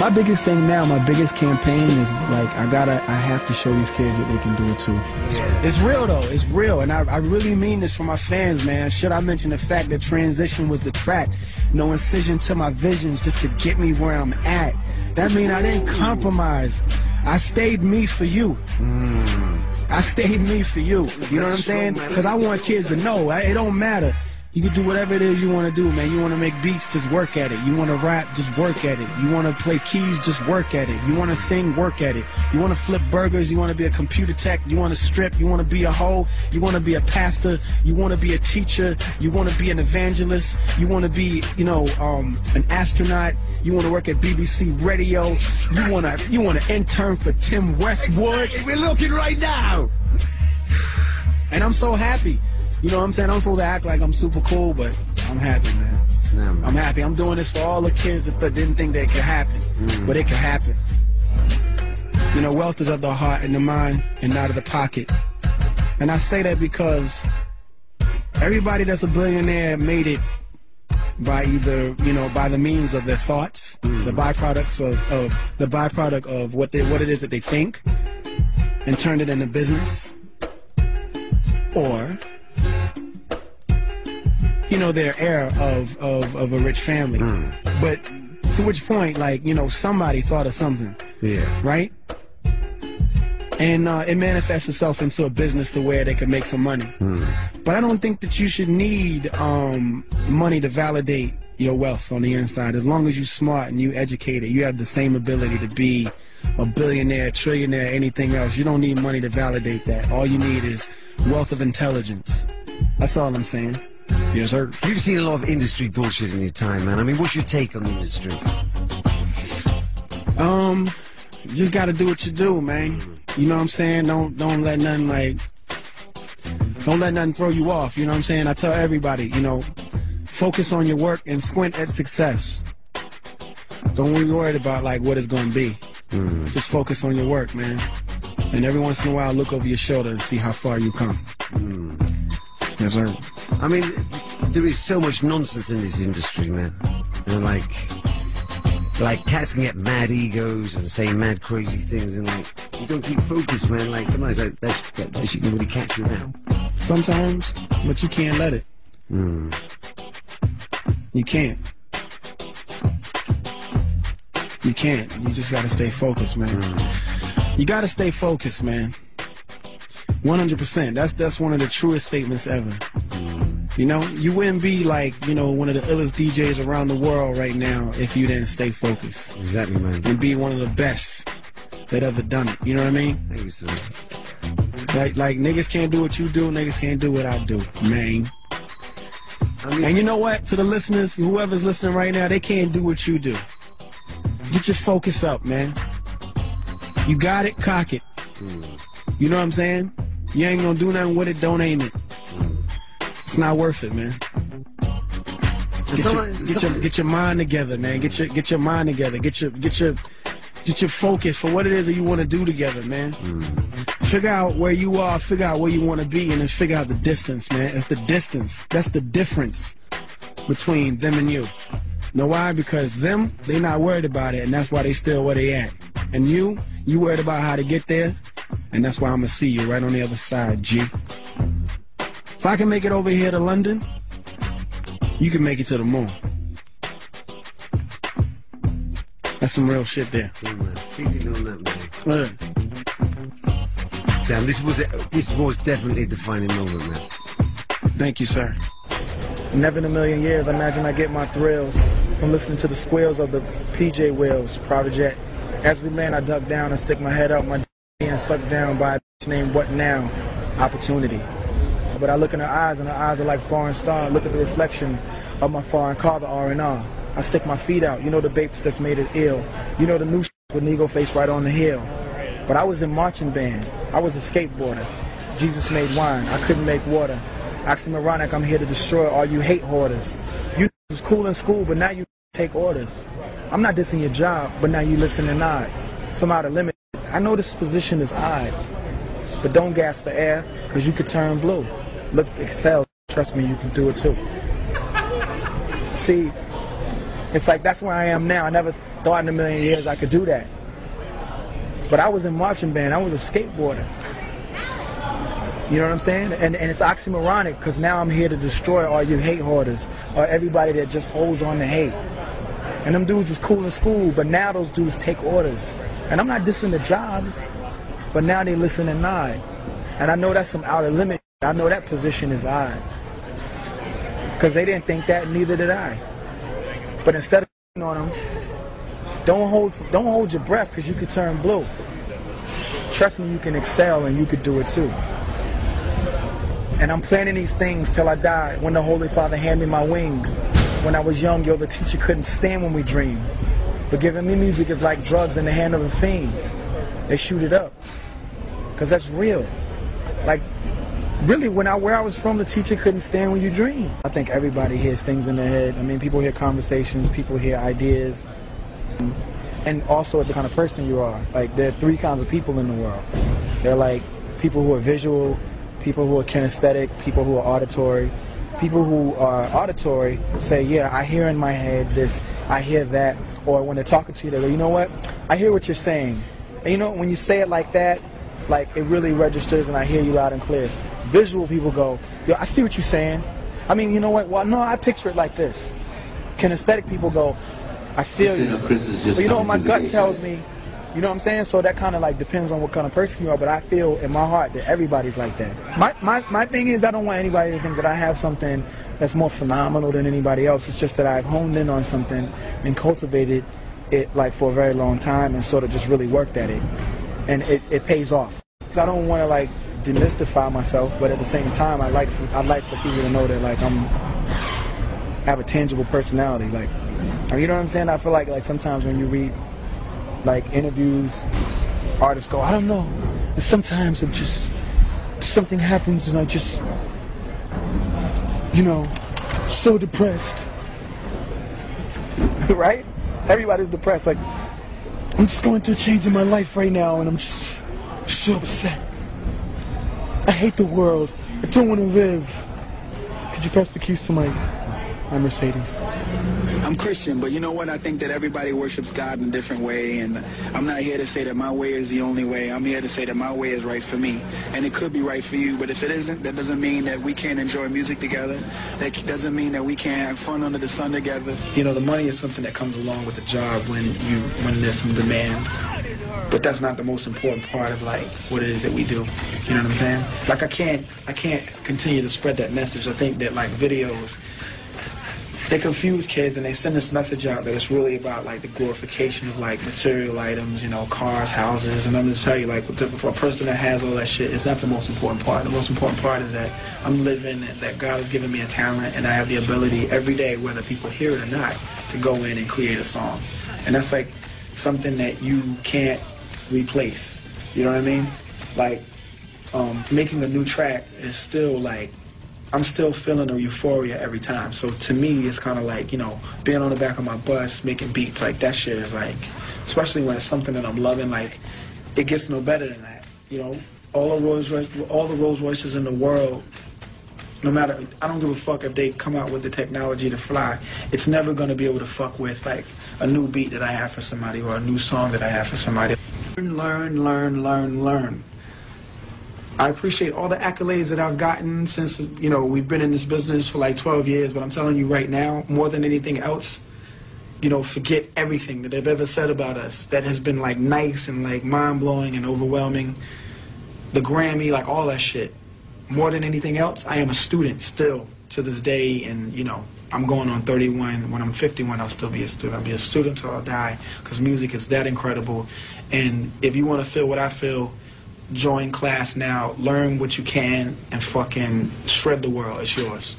My biggest thing now, my biggest campaign is like I have to show these kids that they can do it too. Yeah. It's real though, it's real, and I really mean this for my fans, man. Should I mention the fact that transition was the track, no incision to my visions, just to get me where I'm at. That mean I didn't compromise. I stayed me for you. I stayed me for you. You know what I'm saying? Because I want kids to know it don't matter. You can do whatever it is you want to do, man. You want to make beats, just work at it. You want to rap, just work at it. You want to play keys, just work at it. You want to sing, work at it. You want to flip burgers, you want to be a computer tech, you want to strip, you want to be a hoe, you want to be a pastor, you want to be a teacher, you want to be an evangelist, you want to be, you know, an astronaut, you want to work at BBC Radio, you want to intern for Tim Westwood. Exactly. We're looking right now. And I'm so happy. You know what I'm saying? I'm supposed to act like I'm super cool, but I'm happy, man. Yeah, man. I'm happy. I'm doing this for all the kids that didn't think that it could happen, but it could happen. You know, wealth is of the heart and the mind and not of the pocket. And I say that because everybody that's a billionaire made it by either, you know, by the means of their thoughts, the byproduct of what it is that they think, and turned it into business, or you know, they're heir of a rich family. But to which point, like, you know, somebody thought of something. Yeah. Right? And it manifests itself into a business to where they can make some money. But I don't think that you should need money to validate your wealth on the inside. As long as you're smart and you educated, you have the same ability to be a billionaire, trillionaire, anything else. You don't need money to validate that. All you need is wealth of intelligence. That's all I'm saying. Yes, sir. You've seen a lot of industry bullshit in your time, man. I mean, what's your take on the industry? You just gotta do what you do, man. You know what I'm saying? Don't let nothing throw you off. You know what I'm saying? I tell everybody, you know, focus on your work and squint at success. Don't be worried about like what it's gonna be. Just focus on your work, man. And every once in a while, look over your shoulder and see how far you come. Yes, sir. I mean, there is so much nonsense in this industry, man. You know, like cats can get mad egos and say mad crazy things, and like you don't keep focused, man. Like sometimes that shit can really catch you out. Sometimes, but you can't let it. You can't. You can't. You just gotta stay focused, man. You gotta stay focused, man. 100%. That's one of the truest statements ever. You know, you wouldn't be like, you know, one of the illest DJs around the world right now if you didn't stay focused. Exactly, man. And be one of the best that ever done it. You know what I mean? Thank you, sir. Like niggas can't do what you do, niggas can't do what I do, man. And you know what? To the listeners, whoever's listening right now, they can't do what you do. Get your focus up, man. You got it, cock it. You know what I'm saying? You ain't gonna do nothing with it, don't aim it. It's not worth it, man. Get your mind together, man. Get your mind together. Get your focus for what it is that you want to do together, man. Figure out where you are, figure out where you want to be, and then figure out the distance, man. It's the distance. That's the difference between them and you. Know why? Because them, they not worried about it, and that's why they still where they at. And you worried about how to get there, and that's why I'm gonna see you right on the other side, G. If I can make it over here to London, you can make it to the moon. That's some real shit there. Yeah, man. Feeling on that, man. Damn, this was definitely a defining moment, man. Thank you, sir. Never in a million years imagine I get my thrills from listening to the squeals of the PJ wheels, private jet. As we land, I duck down and stick my head up, my and sucked down by a bitch named What Now? Opportunity. But I look in her eyes, and her eyes are like foreign stars. Look at the reflection of my foreign car, the R&R. I stick my feet out. You know the babes that's made it ill. You know the new with Negro face right on the hill. But I was in marching band. I was a skateboarder. Jesus made wine. I couldn't make water. Oxymoronic, I'm here to destroy all you hate hoarders. You was cool in school, but now you take orders. I'm not dissing your job, but now you listen and nod. Somehow the limit. I know this position is odd, but don't gasp for air, because you could turn blue. Look, excel. Trust me, you can do it too. See, it's like that's where I am now. I never thought in a million years I could do that. But I was in marching band. I was a skateboarder. You know what I'm saying? And it's oxymoronic because now I'm here to destroy all you hate hoarders or everybody that just holds on to hate. And them dudes was cool in school, but now those dudes take orders. And I'm not dissing the jobs, but now they listen and nod. And I know that's some outer limit. I know that position is odd. Because they didn't think that, neither did I. But instead of on them, don't hold your breath because you could turn blue. Trust me, you can excel and you could do it too. And I'm planning these things till I die. When the Holy Father handed me my wings. When I was young, yo, the teacher couldn't stand when we dream. But giving me music is like drugs in the hand of a fiend. They shoot it up. Because that's real. Like, really, where I was from, the teacher couldn't stand when you dream. I think everybody hears things in their head. I mean, people hear conversations, people hear ideas. And also the kind of person you are. Like, there are three kinds of people in the world. They're like people who are visual, people who are kinesthetic, people who are auditory. People who are auditory say, yeah, I hear in my head this, I hear that. Or when they're talking to you, they go, you know what? I hear what you're saying. And you know, when you say it like that, like it really registers and I hear you loud and clear. Visual people go, yo, I see what you're saying. I mean, you know what? Well, no, I picture it like this. Kinesthetic people go, I feel you. But you know what my gut tells me? You know what I'm saying? So that kind of like depends on what kind of person you are, but I feel in my heart that everybody's like that. My thing is I don't want anybody to think that I have something that's more phenomenal than anybody else. It's just that I've honed in on something and cultivated it like for a very long time and sort of just really worked at it. And it pays off. I don't want to like demystify myself, but at the same time I'd like for people to know that like I have a tangible personality. Like, you know what I'm saying? I feel like sometimes when you read like interviews, artists go, I don't know. And sometimes it just, something happens and I just, you know, so depressed. Right? Everybody's depressed. Like, I'm just going through a change in my life right now and I'm just so upset. I hate the world. I don't want to live. Could you pass the keys to my Mercedes? I'm Christian, but you know what? I think that everybody worships God in a different way, and I'm not here to say that my way is the only way. I'm here to say that my way is right for me, and it could be right for you, but if it isn't, that doesn't mean that we can't enjoy music together. That doesn't mean that we can't have fun under the sun together. You know, the money is something that comes along with the job when there's some demand, but that's not the most important part of like what it is that we do. You know what I'm saying? Like I can't continue to spread that message. I think that like videos, they confuse kids and they send this message out that it's really about like the glorification of like material items, you know, cars, houses, and I'm going to tell you like for a person that has all that shit, it's not the most important part. The most important part is that I'm living and that God has given me a talent and I have the ability every day, whether people hear it or not, to go in and create a song. And that's like something that you can't replace. You know what I mean? Like making a new track is still like, I'm still feeling a euphoria every time. So to me, it's kind of like, you know, being on the back of my bus, making beats, like that shit is like, especially when it's something that I'm loving, like, it gets no better than that. You know, all the Rolls Royces in the world, no matter, I don't give a fuck if they come out with the technology to fly, it's never going to be able to fuck with like a new beat that I have for somebody or a new song that I have for somebody. Learn. I appreciate all the accolades that I've gotten since, you know, we've been in this business for like 12 years, but I'm telling you right now, more than anything else, you know, forget everything that they've ever said about us that has been like nice and like mind-blowing and overwhelming. The Grammy, like all that shit. More than anything else, I am a student still to this day, and, you know, I'm going on 31. When I'm 51, I'll still be a student. I'll be a student till I die, because music is that incredible. And if you want to feel what I feel, join class now, learn what you can, and fucking shred the world. It's yours.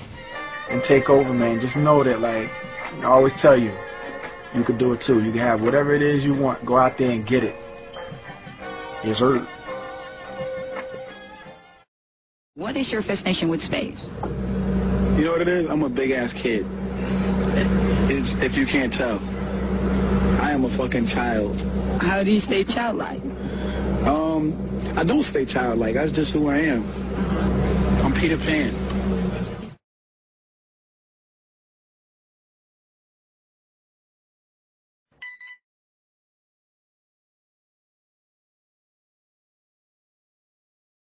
And take over, man. Just know that, like, I always tell you, you can do it too. You can have whatever it is you want. Go out there and get it. Yes, sir. What is your fascination with space? You know what it is? I'm a big-ass kid. If you can't tell. I am a fucking child. How do you stay childlike? I don't stay childlike. That's just who I am. I'm Peter Pan.